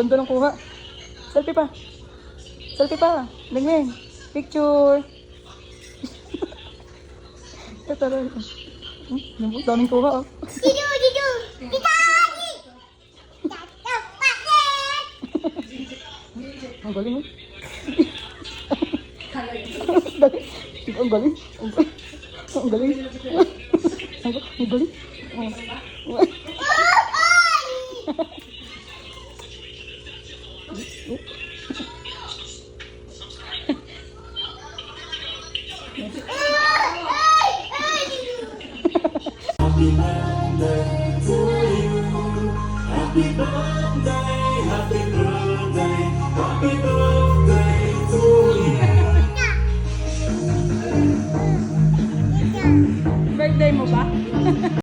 ganda ng kuha. Selfie pa. Selfie pa. Dingwing. Picture. Ito rin. Daming kuha, oh. Dito! Dito! Dito! Ang galing, oh. Ang galing. Ang galing. Ang galing. Happy birthday to you. Happy birthday.